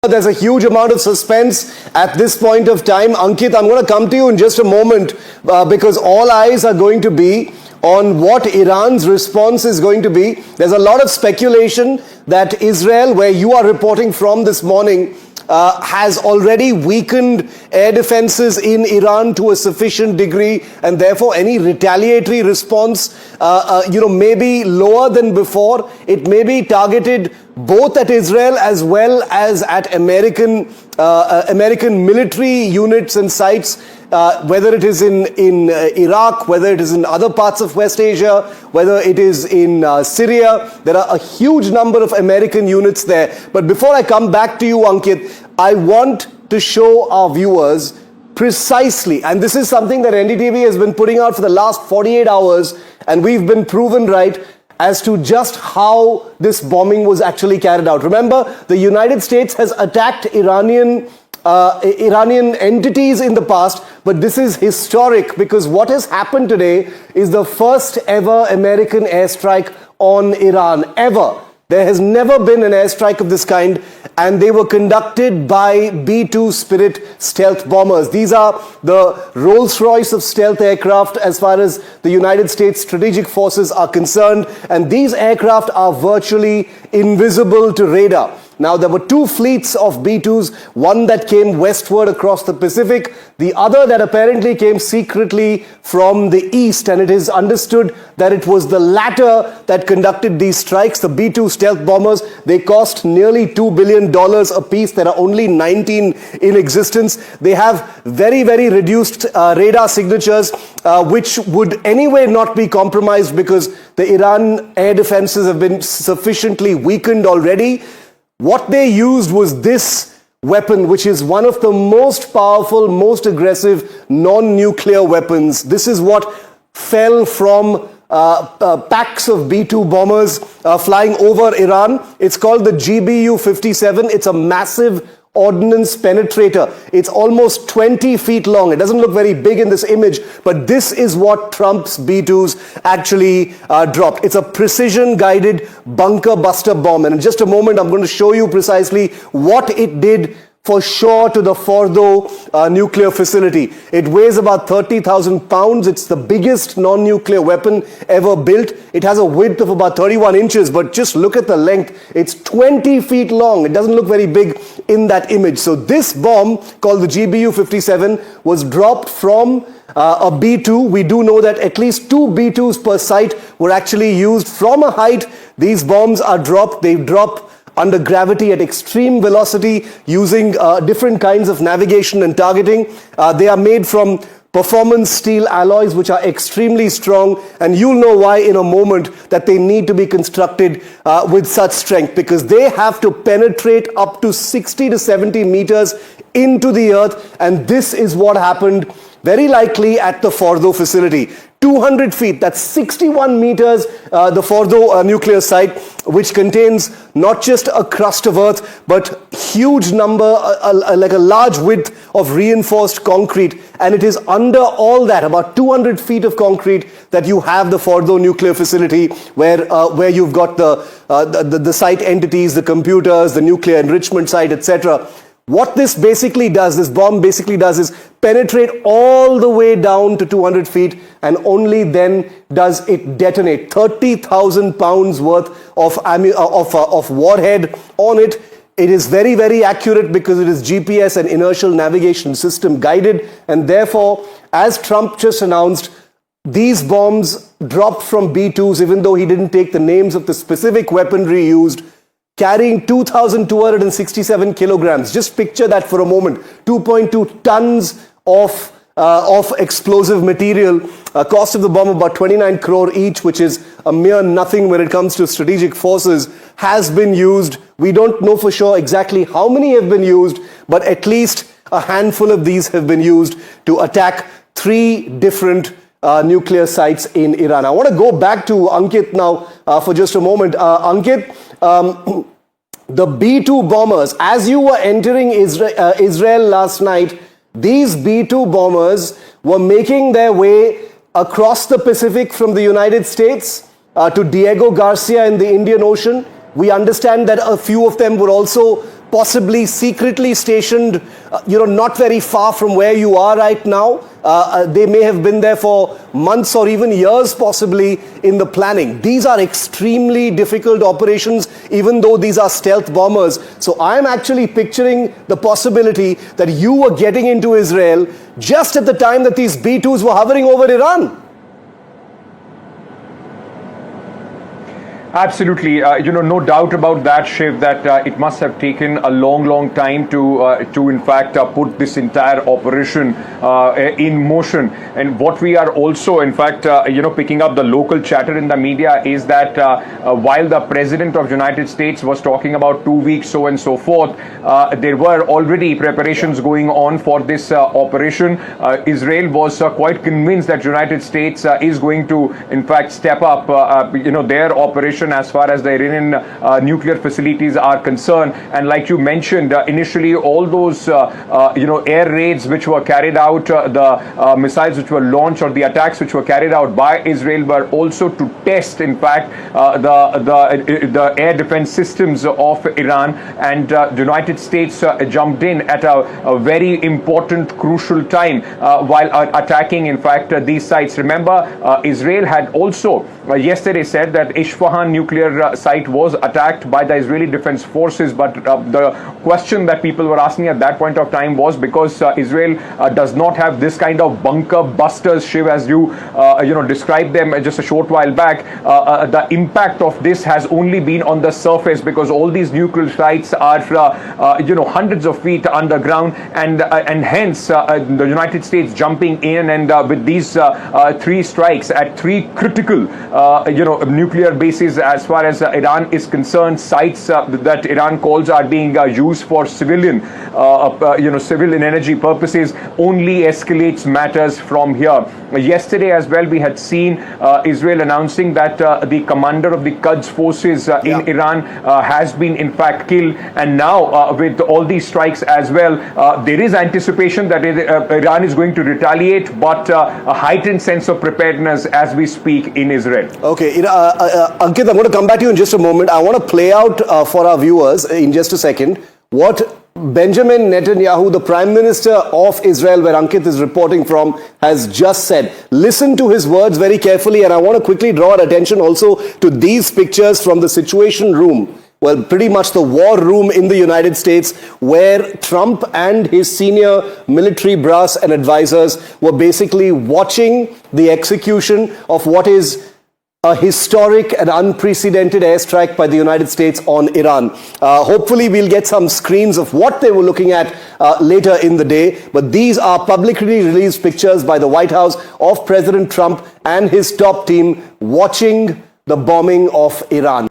There's a huge amount of suspense at this point of time. Ankit, I'm going to come to you in just a moment because all eyes are going to be on what Iran's response is going to be. There's a lot of speculation that Israel, where you are reporting from this morning, has already weakened air defenses in Iran to a sufficient degree, and therefore any retaliatory response, may be lower than before. It may be targeted both at Israel as well as at American military units and sites, whether it is in Iraq, whether it is in other parts of West Asia, whether it is in Syria. There are a huge number of American units there. But before I come back to you, Ankit, I want to show our viewers precisely, and this is something that NDTV has been putting out for the last 48 hours, and we've been proven right as to just how this bombing was actually carried out. Remember, the United States has attacked Iranian entities in the past, but this is historic because what has happened today is the first ever American airstrike on Iran, ever. There has never been an airstrike of this kind, and they were conducted by B-2 Spirit stealth bombers. These are the Rolls-Royce of stealth aircraft as far as the United States strategic forces are concerned, and these aircraft are virtually invisible to radar. Now, there were two fleets of B-2s, one that came westward across the Pacific, the other that apparently came secretly from the east, and it is understood that it was the latter that conducted these strikes. The B-2 stealth bombers, they cost nearly $2 billion a piece. There are only 19 in existence. They have very, very reduced radar signatures, which would anyway not be compromised because the Iran air defenses have been sufficiently weakened already. What they used was this weapon, which is one of the most powerful, most aggressive non-nuclear weapons. This is what fell from packs of B-2 bombers flying over Iran. It's called the GBU-57. It's a massive ordnance penetrator. It's almost 20 feet long. It doesn't look very big in this image, but this is what Trump's B-2s actually dropped. It's a precision-guided bunker buster bomb. And in just a moment, I'm going to show you precisely what it did for sure to the Fordow nuclear facility. It weighs about 30,000 pounds. It's the biggest non-nuclear weapon ever built. It has a width of about 31 inches, but just look at the length. It's 20 feet long. It doesn't look very big in that image. So this bomb, called the GBU-57, was dropped from a B-2. We do know that at least two B-2s per site were actually used from a height. These bombs are dropped. They drop under gravity at extreme velocity using different kinds of navigation and targeting. They are made from performance steel alloys, which are extremely strong, and you'll know why in a moment that they need to be constructed with such strength, because they have to penetrate up to 60 to 70 meters into the earth, and this is what happened very likely at the Fordow facility. 200 feet, that's 61 meters, the Fordow nuclear site, which contains not just a crust of earth, but huge number, like a large width of reinforced concrete. And it is under all that, about 200 feet of concrete, that you have the Fordow nuclear facility, where you've got the site entities, the computers, the nuclear enrichment site, etc. What this basically does, this bomb basically does, is penetrate all the way down to 200 feet, and only then does it detonate. 30,000 pounds worth of warhead on it. It is very, very accurate because it is GPS and inertial navigation system guided, and therefore, as Trump just announced, these bombs dropped from B-2s, even though he didn't take the names of the specific weaponry used, carrying 2,267 kilograms. Just picture that for a moment. 2.2 tons of explosive material. Cost of the bomb about 29 crore each, which is a mere nothing when it comes to strategic forces, has been used. We don't know for sure exactly how many have been used, but at least a handful of these have been used to attack 3 different nuclear sites in Iran. I want to go back to Ankit now for just a moment. Ankit, the B-2 bombers, as you were entering Israel last night, these B-2 bombers were making their way across the Pacific from the United States to Diego Garcia in the Indian Ocean. We understand that a few of them were also possibly secretly stationed, not very far from where you are right now. They may have been there for months or even years possibly in the planning. These are extremely difficult operations, even though these are stealth bombers. So I'm actually picturing the possibility that you were getting into Israel just at the time that these B-2s were hovering over Iran. Absolutely, no doubt about that, Shiv, that it must have taken a long time to in fact put this entire operation in motion. And what we are also, in fact, picking up the local chatter in the media is that while the President of the United States was talking about 2 weeks, so and so forth, there were already preparations going on for this operation. Israel was quite convinced that the United States is going to, in fact, step up, their operation as far as the Iranian nuclear facilities are concerned. And like you mentioned, initially all those air raids which were carried out, the missiles which were launched, or the attacks which were carried out by Israel were also to test, in fact, the air defense systems of Iran. And the United States jumped in at a very important, crucial time while attacking, in fact, these sites. Remember, Israel had also yesterday said that Isfahan nuclear site was attacked by the Israeli Defense Forces, but the question that people were asking at that point of time was because Israel does not have this kind of bunker busters, Shiv, as you described them just a short while back. The impact of this has only been on the surface, because all these nuclear sites are hundreds of feet underground, and hence the United States jumping in and with these 3 strikes at 3 critical nuclear bases as far as Iran is concerned, sites that Iran calls are being used for civilian and energy purposes, only escalates matters from here. Yesterday as well, we had seen Israel announcing that the commander of the Quds forces in Iran has been in fact killed, and now with all these strikes as well, there is anticipation that Iran is going to retaliate, but a heightened sense of preparedness as we speak in Israel. Okay, Ankit, I'm going to come back to you in just a moment. I want to play out for our viewers in just a second what Benjamin Netanyahu, the Prime Minister of Israel, where Ankit is reporting from, has just said. Listen to his words very carefully, and I want to quickly draw our attention also to these pictures from the Situation Room. Well, pretty much the war room in the United States, where Trump and his senior military brass and advisors were basically watching the execution of what is a historic and unprecedented airstrike by the United States on Iran. Hopefully we'll get some screens of what they were looking at later in the day, but these are publicly released pictures by the White House of President Trump and his top team watching the bombing of Iran.